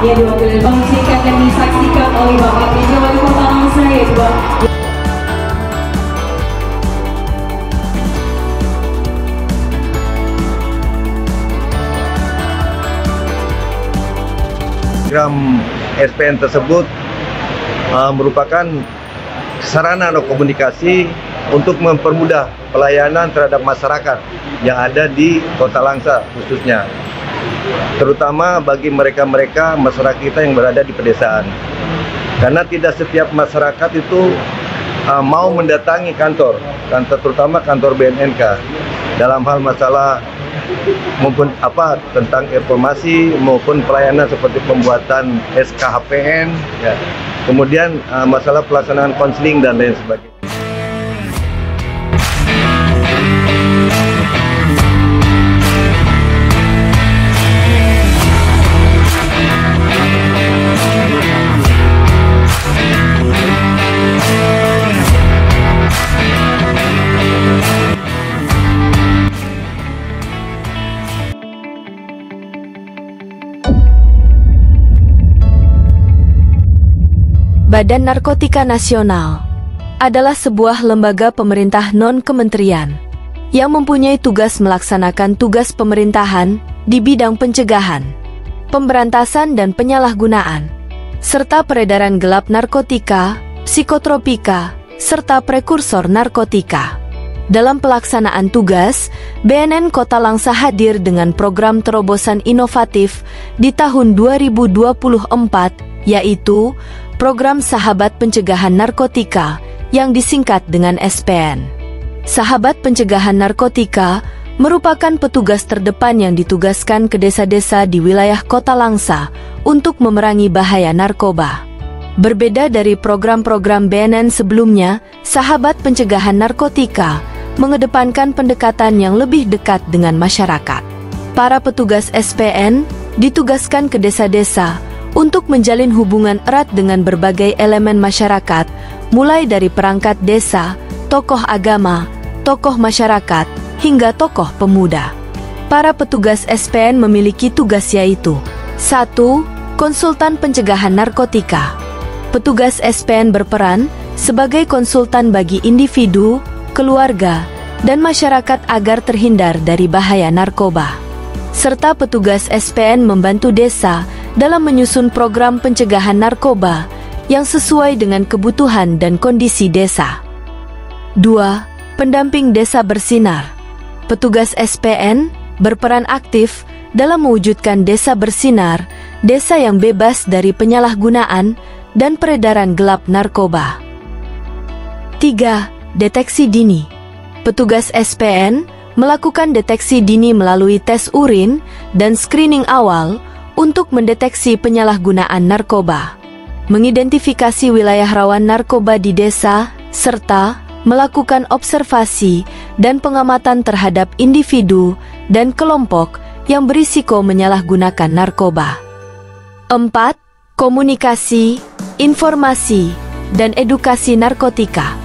yang diwakili Bangsikan dan disaksikan oleh Bapak PJ Wali Kota Langsa yaitu program SPN tersebut merupakan sarana komunikasi untuk mempermudah pelayanan terhadap masyarakat yang ada di Kota Langsa khususnya, terutama bagi mereka-mereka masyarakat kita yang berada di pedesaan. Karena tidak setiap masyarakat itu mau mendatangi kantor, terutama kantor BNNK dalam hal masalah maupun tentang informasi maupun pelayanan seperti pembuatan SKHPN, ya. Kemudian masalah pelaksanaan konseling dan lain sebagainya. Badan Narkotika Nasional adalah sebuah lembaga pemerintah non-kementerian yang mempunyai tugas melaksanakan tugas pemerintahan di bidang pencegahan, pemberantasan dan penyalahgunaan, serta peredaran gelap narkotika, psikotropika, serta prekursor narkotika. Dalam pelaksanaan tugas, BNN Kota Langsa hadir dengan program terobosan inovatif di tahun 2024, yaitu Program Sahabat Pencegahan Narkotika yang disingkat dengan SPN. Sahabat Pencegahan Narkotika merupakan petugas terdepan yang ditugaskan ke desa-desa di wilayah Kota Langsa untuk memerangi bahaya narkoba. Berbeda dari program-program BNN sebelumnya, Sahabat Pencegahan Narkotika mengedepankan pendekatan yang lebih dekat dengan masyarakat. Para petugas SPN ditugaskan ke desa-desa untuk menjalin hubungan erat dengan berbagai elemen masyarakat, mulai dari perangkat desa, tokoh agama, tokoh masyarakat, hingga tokoh pemuda. Para petugas SPN memiliki tugas yaitu 1. Konsultan pencegahan narkotika. Petugas SPN berperan sebagai konsultan bagi individu, keluarga, dan masyarakat agar terhindar dari bahaya narkoba. Serta petugas SPN membantu desa dalam menyusun program pencegahan narkoba yang sesuai dengan kebutuhan dan kondisi desa. 2. Pendamping desa bersinar. Petugas SPN berperan aktif dalam mewujudkan desa bersinar, desa yang bebas dari penyalahgunaan dan peredaran gelap narkoba. 3. Deteksi dini. Petugas SPN melakukan deteksi dini melalui tes urin dan screening awal untuk mendeteksi penyalahgunaan narkoba, mengidentifikasi wilayah rawan narkoba di desa, serta melakukan observasi dan pengamatan terhadap individu dan kelompok yang berisiko menyalahgunakan narkoba. 4. Komunikasi, informasi, dan edukasi narkotika.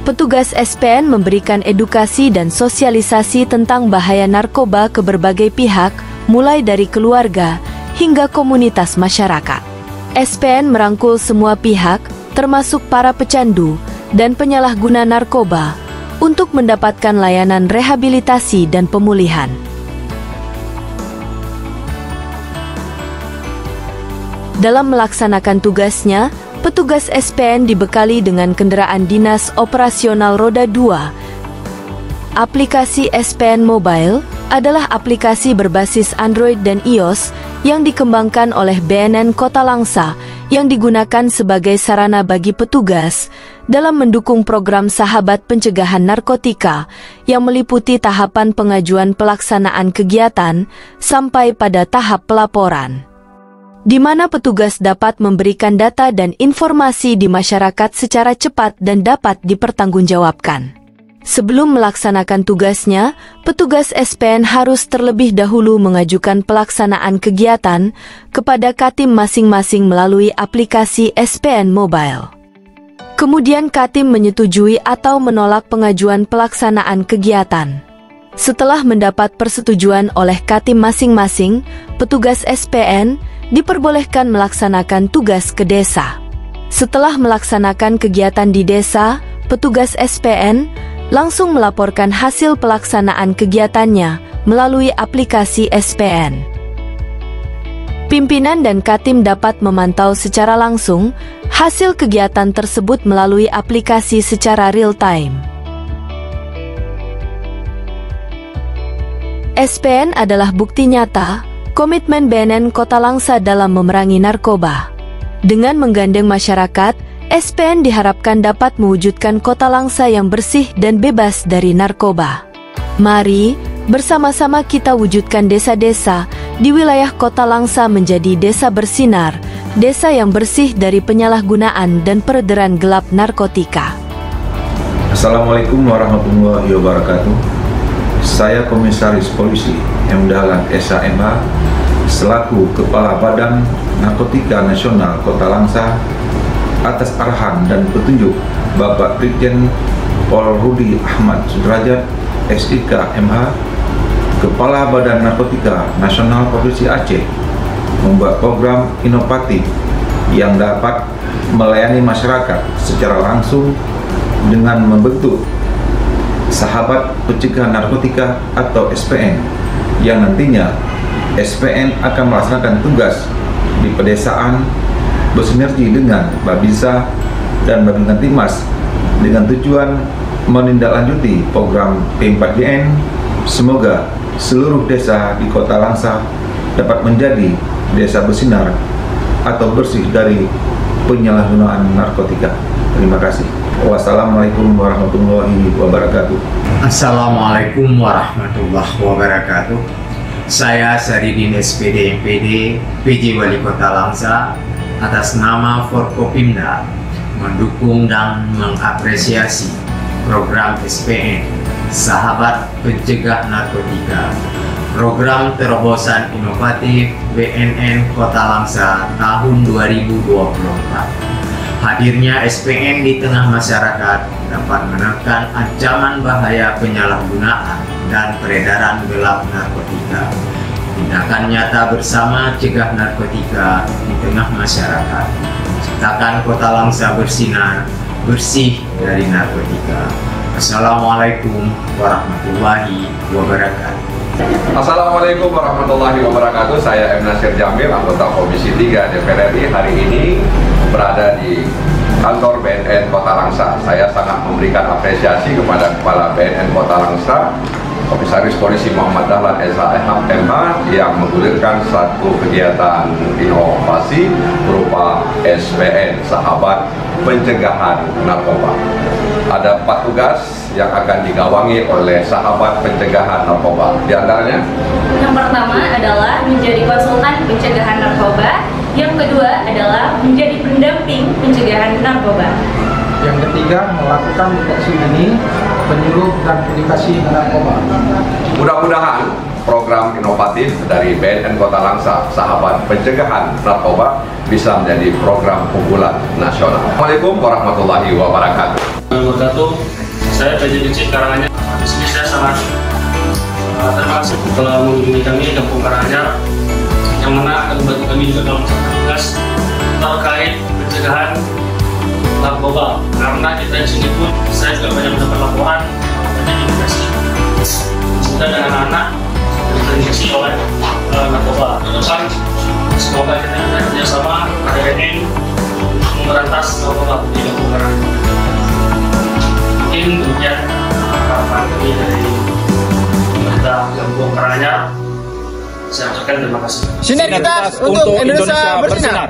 Petugas SPN memberikan edukasi dan sosialisasi tentang bahaya narkoba ke berbagai pihak, mulai dari keluarga hingga komunitas masyarakat. SPN merangkul semua pihak, termasuk para pecandu dan penyalahguna narkoba, untuk mendapatkan layanan rehabilitasi dan pemulihan. Dalam melaksanakan tugasnya, petugas SPN dibekali dengan kendaraan dinas operasional roda 2. Aplikasi SPN Mobile adalah aplikasi berbasis Android dan iOS yang dikembangkan oleh BNN Kota Langsa yang digunakan sebagai sarana bagi petugas dalam mendukung program Sahabat Pencegahan Narkotika yang meliputi tahapan pengajuan pelaksanaan kegiatan sampai pada tahap pelaporan, di mana petugas dapat memberikan data dan informasi di masyarakat secara cepat dan dapat dipertanggungjawabkan. Sebelum melaksanakan tugasnya, petugas SPN harus terlebih dahulu mengajukan pelaksanaan kegiatan kepada Katim masing-masing melalui aplikasi SPN Mobile. Kemudian Katim menyetujui atau menolak pengajuan pelaksanaan kegiatan. Setelah mendapat persetujuan oleh Katim masing-masing, petugas SPN diperbolehkan melaksanakan tugas ke desa. Setelah melaksanakan kegiatan di desa, petugas SPN langsung melaporkan hasil pelaksanaan kegiatannya melalui aplikasi SPN. Pimpinan dan Katim dapat memantau secara langsung hasil kegiatan tersebut melalui aplikasi secara real-time. SPN adalah bukti nyata komitmen BNN Kota Langsa dalam memerangi narkoba. Dengan menggandeng masyarakat, SPN diharapkan dapat mewujudkan Kota Langsa yang bersih dan bebas dari narkoba. Mari, bersama-sama kita wujudkan desa-desa di wilayah Kota Langsa menjadi desa bersinar, desa yang bersih dari penyalahgunaan dan peredaran gelap narkotika. Assalamualaikum warahmatullahi wabarakatuh. Saya Komisaris Polisi M. Dahlan SHMH selaku Kepala Badan Narkotika Nasional Kota Langsa atas arahan dan petunjuk Bapak Brigjen Pol Rudi Ahmad Sudrajat SIK MH, Kepala Badan Narkotika Nasional Provinsi Aceh, membuat program inovatif yang dapat melayani masyarakat secara langsung dengan membentuk Sahabat Pencegahan Narkotika atau SPN, yang nantinya SPN akan melaksanakan tugas di pedesaan bersinergi dengan Babinsa dan Babinsa Timas dengan tujuan menindaklanjuti program P4GN. Semoga seluruh desa di Kota Langsa dapat menjadi desa bersinar atau bersih dari penyalahgunaan narkotika. Terima kasih. Wassalamualaikum warahmatullahi wabarakatuh. Assalamualaikum warahmatullahi wabarakatuh. Saya Saridin SPD MPD PJ Wali Kota Langsa atas nama Forkopimda mendukung dan mengapresiasi program SPN Sahabat Pencegah Narkotika, program terobosan inovatif BNN Kota Langsa tahun 2024. Hadirnya SPN di tengah masyarakat dapat menekan ancaman bahaya penyalahgunaan dan peredaran gelap narkotika. Tindakan nyata bersama cegah narkotika di tengah masyarakat. Ciptakan Kota Langsa bersinar, bersih dari narkotika. Assalamualaikum warahmatullahi wabarakatuh. Assalamualaikum warahmatullahi wabarakatuh. Saya M. Nasir Jamil, anggota Komisi 3 DPR RI. Hari ini berada di kantor BNN Kota Langsa. Saya sangat memberikan apresiasi kepada Kepala BNN Kota Langsa, Komisaris Polisi Muhammad Dahlan SHMH, yang menggulirkan satu kegiatan inovasi berupa SPN Sahabat Pencegahan Narkoba. Ada 4 tugas yang akan digawangi oleh Sahabat Pencegahan Narkoba. Di antaranya, yang pertama adalah menjadi konsultan pencegahan narkoba, yang kedua adalah menjadi pendamping pencegahan narkoba. Yang ketiga, melakukan deteksi dini, penyuluh dan edukasi narkoba. mudah-mudahan program inovatif dari BNN Kota Langsa, Sahabat Pencegahan Narkoba, bisa menjadi program unggulan nasional. Assalamualaikum warahmatullahi wabarakatuh. Saya PJ Karanganyar. Di sini saya sangat terima kasih telah mengunjungi kami di Kampung Karanganyar, yang mana akan membantu kami juga dalam tugas terkait pencegahan narkoba. Karena kita di sini pun saya juga banyak mendapat laporan, banyak edukasi sudah dengan anak-anak terinfeksi oleh narkoba. Kedepan semoga kita bisa kerjasama BNN untuk memberantas narkoba di Kampung Karanganyar. Mungkin demikian harapan kami dari pemerintah Kampung Karanganyar. Saya ucapkan terima kasih. Sinergitas untuk Indonesia bersinar.